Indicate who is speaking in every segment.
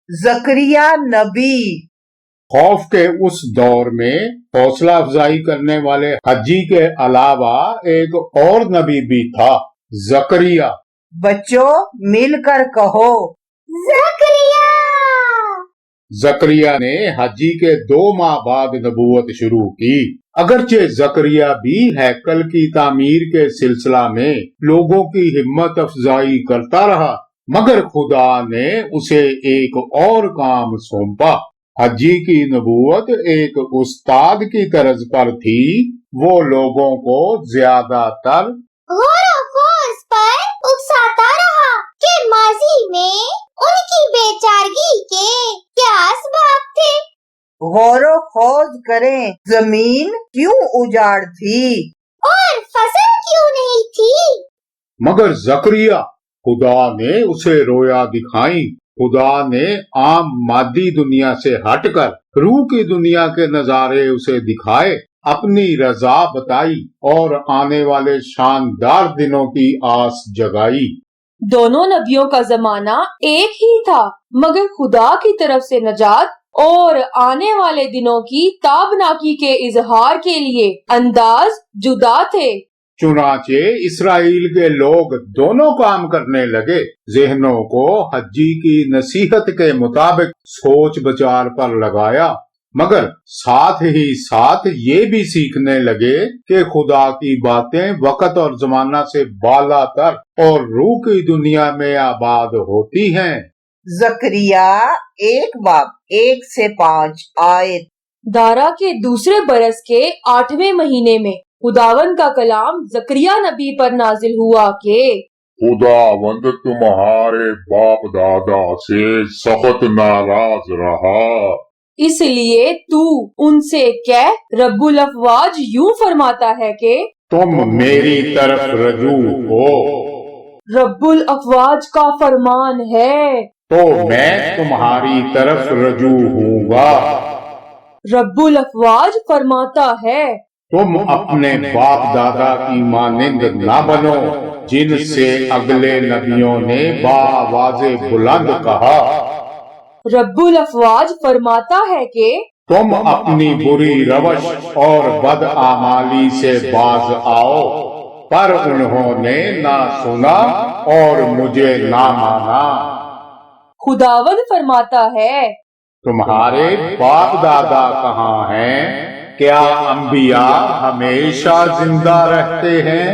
Speaker 1: زکریا نبی۔
Speaker 2: خوف کے اس دور میں حوصلہ افزائی کرنے والے حجی کے علاوہ ایک اور نبی بھی تھا، زکریا۔
Speaker 1: بچوں مل کر کہو،
Speaker 3: زکریا۔
Speaker 2: زکریا نے حجی کے 2 ماہ بعد نبوت شروع کی۔ اگرچہ زکریا بھی ہیکل کی تعمیر کے سلسلہ میں لوگوں کی ہمت افزائی کرتا رہا، مگر خدا نے اسے ایک اور کام سونپا۔ حجی کی نبوت ایک استاد کی طرز پر تھی، وہ لوگوں کو زیادہ تر
Speaker 3: غور و خوض پر اکساتا رہا کہ ماضی میں ان کی بے چارگی کے کیا اسباب تھے۔
Speaker 1: غور و خوض کریں، زمین کیوں اجاڑ تھی
Speaker 3: اور فصل کیوں نہیں تھی۔
Speaker 2: مگر زکریا، خدا نے اسے رویا دکھائی۔ خدا نے عام مادی دنیا سے ہٹ کر روح کی دنیا کے نظارے اسے دکھائے، اپنی رضا بتائی اور آنے والے شاندار دنوں کی آس جگائی۔
Speaker 4: دونوں نبیوں کا زمانہ ایک ہی تھا، مگر خدا کی طرف سے نجات اور آنے والے دنوں کی تابناکی کے اظہار کے لیے انداز جدا تھے۔
Speaker 2: چنانچہ اسرائیل کے لوگ دونوں کام کرنے لگے، ذہنوں کو حجی کی نصیحت کے مطابق سوچ بچار پر لگایا، مگر ساتھ ہی ساتھ یہ بھی سیکھنے لگے کہ خدا کی باتیں وقت اور زمانہ سے بالا تر اور روح کی دنیا میں آباد ہوتی ہیں۔
Speaker 1: زکریا 1 باب 1 سے 5 آیت۔
Speaker 4: دارا کے دوسرے برس کے 8ویں مہینے میں خداوند کا کلام زکریا نبی پر نازل ہوا کہ
Speaker 5: خداوند تمہارے باپ دادا سے سخت ناراض رہا،
Speaker 4: اس لیے تو ان سے کہہ، رب الافواج یوں فرماتا ہے کہ
Speaker 2: تم میری طرف رجوع ہو،
Speaker 4: رب الافواج کا فرمان ہے،
Speaker 2: تو میں تمہاری طرف رجوع ہوں گا۔
Speaker 4: رب الافواج فرماتا ہے،
Speaker 2: تم اپنے باپ دادا کی مانند نہ بنو، جن سے اگلے نبیوں نے بآواز بلند کہا۔
Speaker 4: رب الافواج فرماتا ہے کہ
Speaker 2: تم اپنی بری روش اور بدعمالی سے باز آؤ، پر انہوں نے نہ سنا اور مجھے نہ مانا۔
Speaker 4: خداوند فرماتا ہے،
Speaker 2: تمہارے باپ دادا کہاں ہیں؟ کیا انبیاء ہمیشہ زندہ رہتے ہیں؟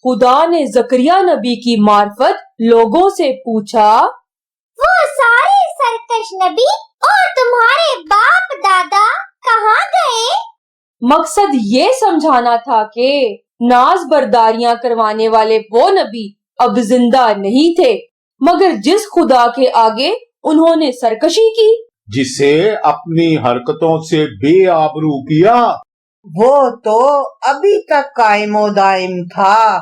Speaker 4: خدا نے زکریا نبی کی معرفت لوگوں سے پوچھا،
Speaker 3: وہ سارے سرکش نبی اور تمہارے باپ دادا کہاں گئے؟
Speaker 4: مقصد یہ سمجھانا تھا کہ ناز برداریاں کروانے والے وہ نبی اب زندہ نہیں تھے، مگر جس خدا کے آگے انہوں نے سرکشی کی،
Speaker 2: جسے اپنی حرکتوں سے بے آبرو کیا،
Speaker 1: وہ تو ابھی تک قائم و دائم تھا۔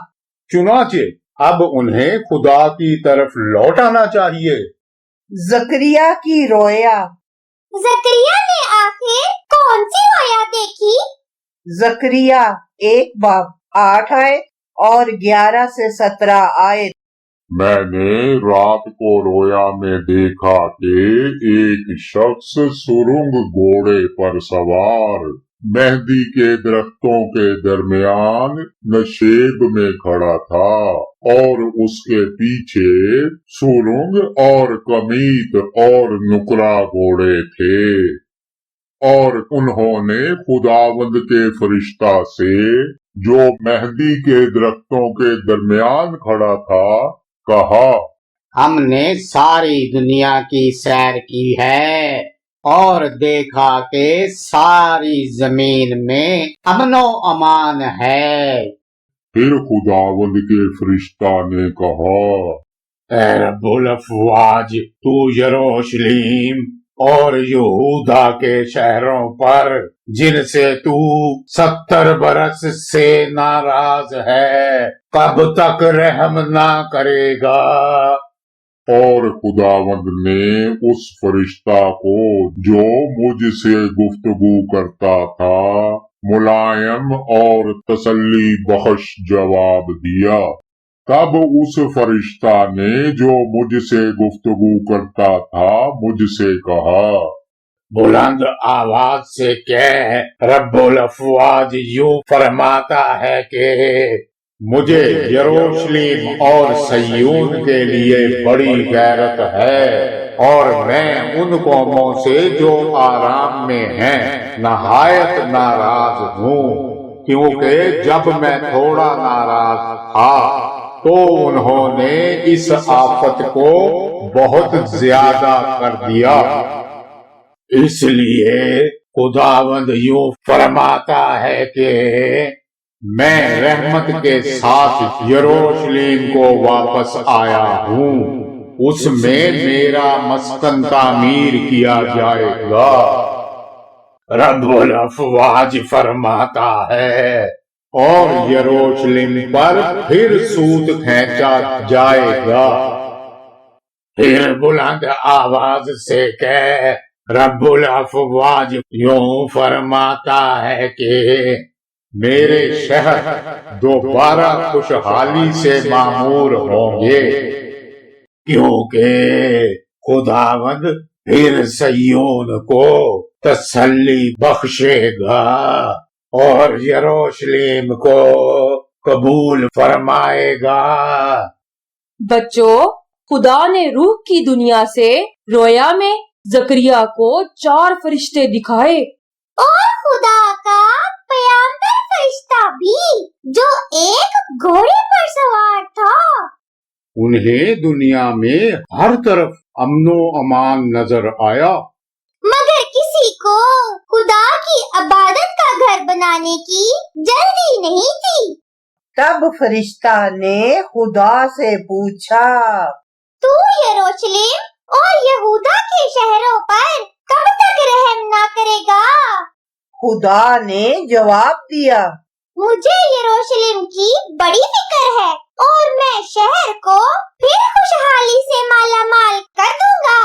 Speaker 2: چنانچہ اب انہیں خدا کی طرف لوٹ آنا چاہیے۔
Speaker 1: زکریا کی رویا۔
Speaker 3: زکریا نے آخر کون سی رویا دیکھی؟
Speaker 1: زکریا 1 باب 8 آیت اور 11 سے 17 آیت۔
Speaker 5: میں نے رات کو رویا میں دیکھا کہ ایک شخص سرنگ گھوڑے پر سوار مہدی کے درختوں کے درمیان نشیب میں کھڑا تھا، اور اس کے پیچھے سرنگ اور کمیت اور نکرا گھوڑے تھے، اور انہوں نے خداوند کے فرشتہ سے جو مہدی کے درختوں کے درمیان کھڑا تھا کہا،
Speaker 6: ہم نے ساری دنیا کی سیر کی ہے اور دیکھا کہ ساری زمین میں امن و امان ہے۔
Speaker 5: پھر خداوند کے فرشتہ نے کہا،
Speaker 2: اے رب الافواج، تو یروشلیم اور یہودا کے شہروں پر جن سے تو 70 برس سے ناراض ہے، کب تک رحم نہ کرے گا؟
Speaker 5: اور خداوند نے اس فرشتہ کو جو مجھ سے گفتگو کرتا تھا ملائم اور تسلی بخش جواب دیا، तब उस फरिश्ता ने जो मुझसे गुफ्तगू करता था मुझसे कहा,
Speaker 2: बुलंद आवाज से कह, रब्बुल अफवाज यूं फरमाता है कि मुझे यरूशलेम और सय्यून के लिए बड़ी गैरत है और मैं उन कौमों से जो आराम में हैं नहायत नाराज हूँ, क्योंकि जब मैं थोड़ा नाराज था तो उन्होंने इस आफत को बहुत ज्यादा कर दिया। इसलिए खुदावंद यूं फरमाता है कि मैं रहमत के साथ यरूशलेम को वापस आया हूँ, उसमें मेरा मस्कन तामीर किया जाएगा। रब्बुल अफवाज फरमाता है, और यरूशलेम पर फिर सूत खींचा जाएगा। फिर बुलंद आवाज से कह, रब्बुल अफवाज यूं फरमाता है कि मेरे शहर दोबारा खुशहाली से मामूर होंगे, क्योंकि खुदावंद फिर सय्यून को तसल्ली बख्शेगा और यरूशलेम को कबूल फरमाएगा।
Speaker 4: बच्चों, खुदा ने रूह की दुनिया से रोया में जकरिया को 4 फरिश्ते दिखाए।
Speaker 3: और खुदा का पैगंबर फरिश्ता भी जो एक घोड़े पर सवार था।
Speaker 2: उन्हें दुनिया में हर तरफ अमनो अमान नजर आया,
Speaker 3: मगर किसी को खुदा की इबादत का घर बनाने की जल्दी नहीं थी।
Speaker 1: तब फरिश्ता ने खुदा से पूछा,
Speaker 3: तू यरूशलेम और यहूदा के शहरों पर कब तक रहम न करेगा?
Speaker 1: खुदा ने जवाब दिया,
Speaker 3: मुझे यरूशलेम की बड़ी फिक्र है और मैं शहर को फिर खुशहाली से मालामाल कर दूंगा।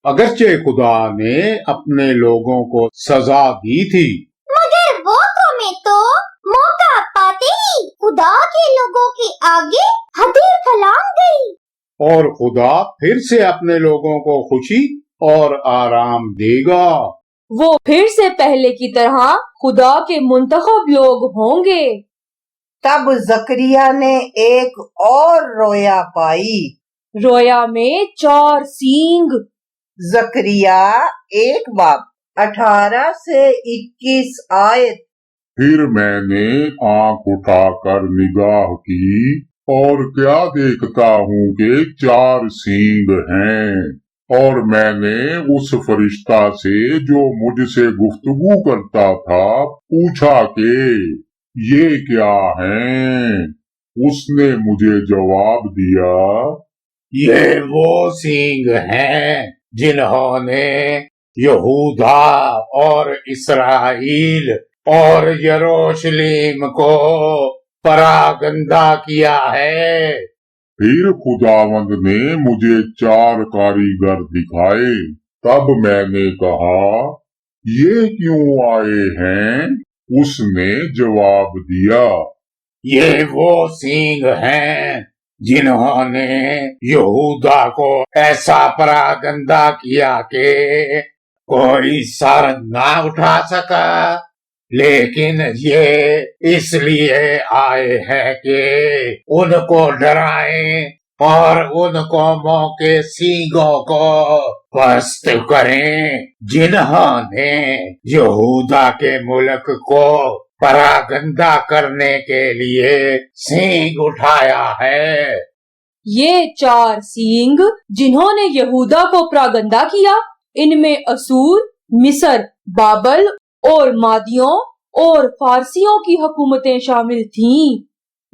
Speaker 2: अगरचे खुदा ने अपने लोगों को सजा दी थी,
Speaker 3: मगर वो कौमें तो मौका पाते ही खुदा के लोगों के आगे हदे फैलान गई।
Speaker 2: और खुदा फिर से अपने लोगों को खुशी और आराम देगा।
Speaker 4: वो फिर से पहले की तरह खुदा के मुंतखब लोग होंगे।
Speaker 1: तब जकरिया ने एक और रोया पाई।
Speaker 4: रोया में 4 सींग।
Speaker 1: जकरिया 1 बाब 18 से 21 आयत।
Speaker 5: फिर मैंने आंख उठाकर निगाह की और क्या देखता हूँ कि 4 सींग हैं, और मैंने उस फरिश्ता से जो मुझसे गुफ्तगू करता था पूछा कि ये क्या हैं? उसने मुझे जवाब दिया,
Speaker 2: ये वो सींग हैं जिन्होंने यहूदा और इसराइल और यरूशलेम को परागंदा किया है।
Speaker 5: फिर खुदावंद ने मुझे 4 कारीगर दिखाए। तब मैंने कहा, ये क्यों आए हैं? उसने जवाब दिया,
Speaker 2: ये वो सींग हैं जिन्होंने यहूदा को ऐसा परागंदा किया कि कोई सर ना उठा सका, लेकिन ये इसलिए आए हैं कि उनको डराएं और उन कौमों के सींगों को पस्त करें जिन्होंने यहूदा के मुल्क को परागंदा करने के लिए सींग उठाया है।
Speaker 4: ये 4 सींग जिन्होंने यहूदा को परागंदा किया, इनमें असूर, मिस्र, बाबल और मादियों और फारसियों की हुकूमतें शामिल थीं।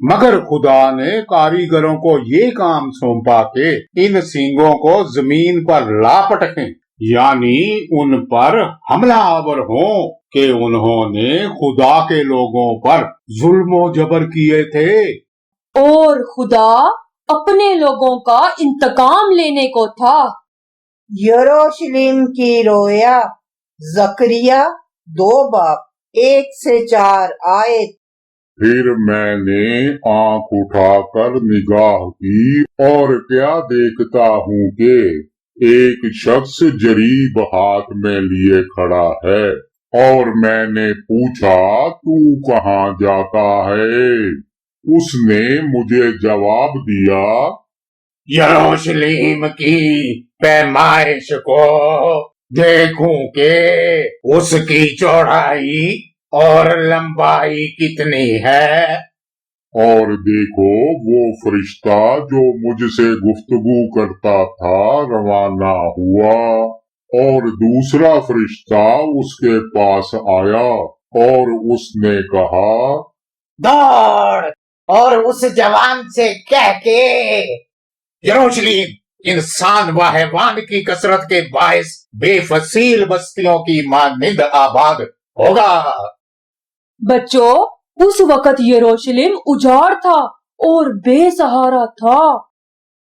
Speaker 2: मगर खुदा ने कारीगरों को ये काम सौंपा कि इन सींगों को जमीन पर लापटकें, यानी उन पर हमलावर हों कि उन्होंने खुदा के लोगों पर जुल्म जबर किए थे।
Speaker 4: और खुदा अपने लोगों का इंतकाम लेने को था।
Speaker 1: यरूशलेम की रोया। जकरिया 2 बाब 1 से 4 आयत।
Speaker 5: फिर मैंने आंख उठाकर निगाह की और क्या देखता हूँ कि एक शख्स जरीब हाथ में लिए खड़ा है और मैंने पूछा, तू कहाँ जाता है? उसने मुझे जवाब दिया,
Speaker 2: यरूशलेम की पैमाइश को देखूं कि उसकी चौड़ाई और लंबाई कितनी है।
Speaker 5: और देखो वो फरिश्ता जो मुझसे गुफ्तगू करता था रवाना हुआ और दूसरा फरिश्ता उसके पास आया और उसने कहा,
Speaker 6: दौड़ और उस जवान से कह के
Speaker 2: यरूशलेम इंसान व हैवान की कसरत के बायस बेफसील बस्तियों की मानिंद आबाद होगा।
Speaker 4: बच्चों, उस वक्त यरूशलेम उजाड़ था और बेसहारा था।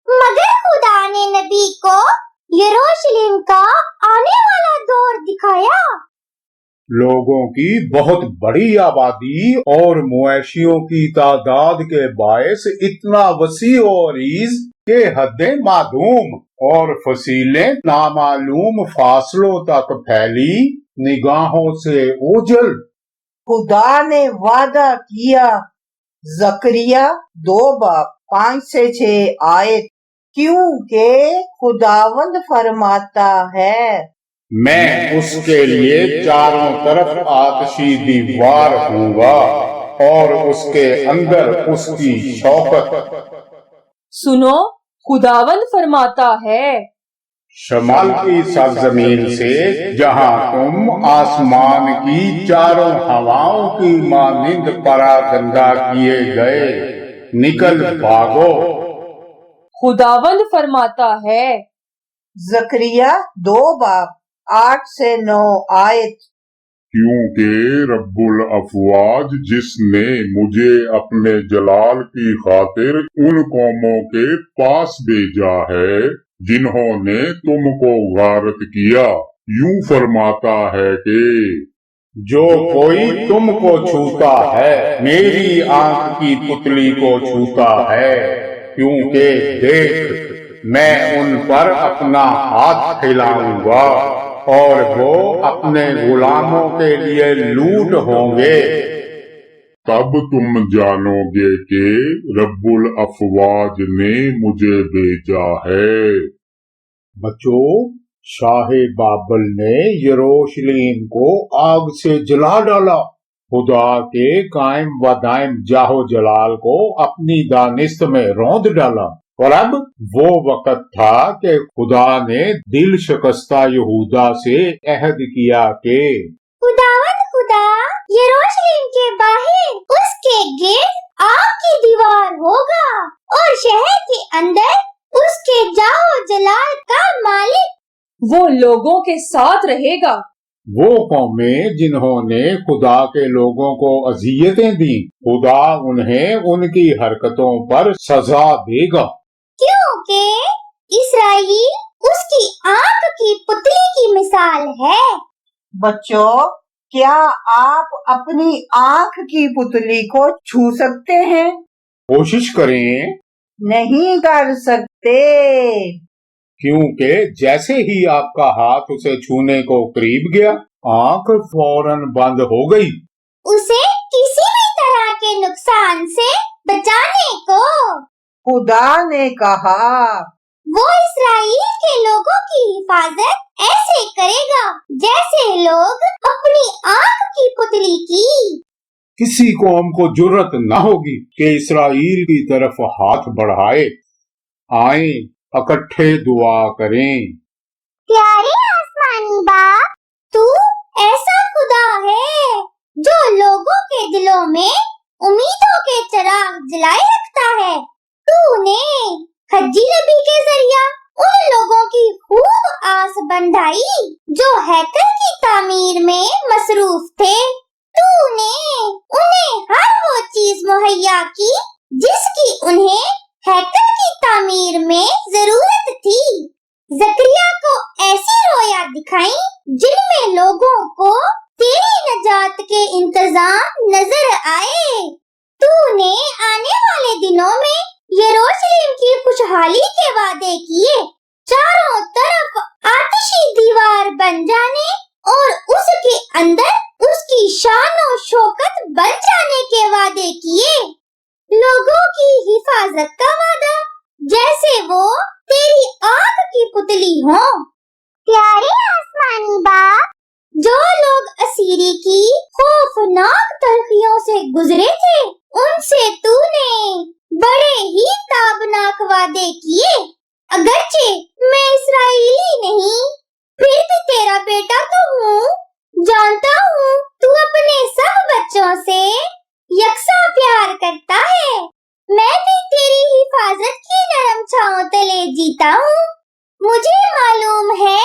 Speaker 3: मगर खुदा ने नबी को यरूशलेम का आने वाला दौर दिखाया।
Speaker 2: लोगों की बहुत बड़ी आबादी और मुआशियों की तादाद के बायस इतना वसी और ईज के हदें मादूम और फसीलें नामालूम फासलों तक फैली निगाहों से ओझल। खुदा ने वादा किया, जकरिया 2:5-6 आयत, क्योंकि खुदावंद फरमाता है,
Speaker 5: मैं उसके लिए चारों तरफ आतशी दीवार दूंगा और उसके अंदर उसकी शौकत।
Speaker 4: सुनो, खुदावंद फरमाता है,
Speaker 2: शमाल की सरजमीन से जहां तुम आसमान की चारों हवाओं की मानिंद परागंदा किए गए, निकल भागो।
Speaker 4: खुदावंद फरमाता है,
Speaker 1: जकरिया 2:8-9 आयत,
Speaker 5: क्योंकि रब्बुल अफवाज जिसने मुझे अपने जलाल की खातिर उन कौमों के पास भेजा है जिन्होंने तुमको गारत किया, यूं फरमाता है कि
Speaker 2: जो कोई तुमको छूता है मेरी आंख की पुतली को छूता है, क्योंकि देख मैं उन पर अपना हाथ फैलाऊंगा और वो अपने गुलामों के लिए लूट होंगे।
Speaker 5: तब तुम जानोगे कि रब्बुल अफवाज ने मुझे भेजा है।
Speaker 2: बच्चों, शाह बाबल ने यरूशलेम को आग से जला डाला। खुदा के कायम व दायम जाहो जलाल को अपनी दानिस्त में रौंद डाला। और अब वो वक्त था कि खुदा ने दिल शिकस्ता यहूदा से अहद किया कि
Speaker 3: खुदावंद खुदा यरूशलेम के बाहर उसके गिर्द आग की दीवार होगा और शहर के अंदर उसके जाओ जलाल का मालिक
Speaker 4: वो लोगों के साथ रहेगा।
Speaker 2: वो कौमें जिन्होंने खुदा के लोगों को अजियतें दी, खुदा उन्हें उनकी हरकतों पर सजा देगा,
Speaker 3: क्योंकि इसराइल उसकी आंख की पुतली की मिसाल है।
Speaker 1: बच्चों, क्या आप अपनी आंख की पुतली को छू सकते हैं?
Speaker 2: कोशिश करें।
Speaker 1: नहीं कर सकते।
Speaker 2: क्योंकि जैसे ही आपका हाथ उसे छूने को करीब गया, आंख फौरन बंद हो गई।
Speaker 3: उसे किसी भी तरह के नुकसान से बचाने को
Speaker 1: खुदा ने कहा,
Speaker 3: वो इसराइल के लोगों की हिफाजत ऐसे करेगा जैसे लोग अपनी आंख की पुतली की।
Speaker 2: किसी कौम को जुर्रत न होगी कि इसराइल की तरफ हाथ बढ़ाए। आए इकट्ठे दुआ करें।
Speaker 3: प्यारे आसमानी बाप, तू ऐसा खुदा है जो लोगों के दिलों में उम्मीदों के चिराग जलाए रखता है। तूने हज्जी नबी के जरिया उन लोगों की खूब आस बंधाई जो हैकल की तामीर में मसरूफ थे। तूने उन्हें हर वो चीज मुहैया की जिसकी उन्हें हैकल की तामीर में जरूरत थी। जकरिया को ऐसी रोया दिखाई जिनमें लोगों को तेरी नजात के इंतजाम नजर आए। तूने आने वाले दिनों में यरूशलेम की खुशहाली के वादे किए, चारों तरफ आतिशी दीवार बन जाने और उसके अंदर उसकी शान और शौकत बन जाने के वादे किए। लोगों की हिफाजत का वादा, जैसे वो तेरी आग की पुतली हो। प्यारे आसमानी बाप, जो लोग असीरी की खौफनाक तलखियों से गुजरे थे, उनसे तूने बड़े ही ताबनाक वादे किए। अगरचे मैं इस्राएली नहीं, फिर भी तेरा बेटा तो हूँ। जानता हूँ तू अपने सब बच्चों से यकसा प्यार करता है। मैं भी तेरी हिफाजत की नरम छांव तले जीता हूँ। मुझे मालूम है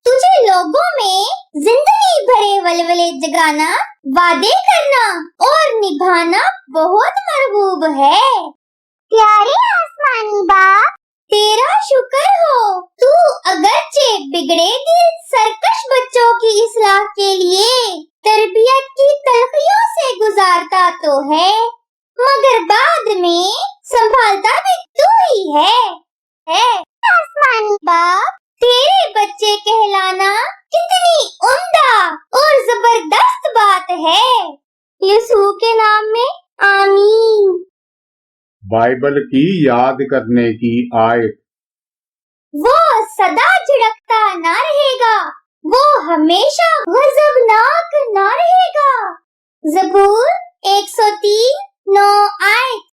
Speaker 3: तुझे लोगों में जिंदगी भरे वलवले जगाना, वादे करना और निभाना बहुत महबूब है। प्यारे आसमानी बाप, तेरा शुक्र हो, तू अगरचे बिगड़े दिल सरकश बच्चों की इस्लाह के लिए तरबियत की तलखियों से गुजारता तो है, मगर बाद में संभालता भी तू ही है। आसमानी बाप, तेरे बच्चे कहलाना कितनी उम्दा और जबरदस्त बात है। यीशु के नाम में आमीन।
Speaker 2: बाइबल की याद करने की आयत।
Speaker 3: वो सदा झिड़कता ना रहेगा, वो हमेशा गजबनाक ना रहेगा। ज़बूर 103:9 आयत।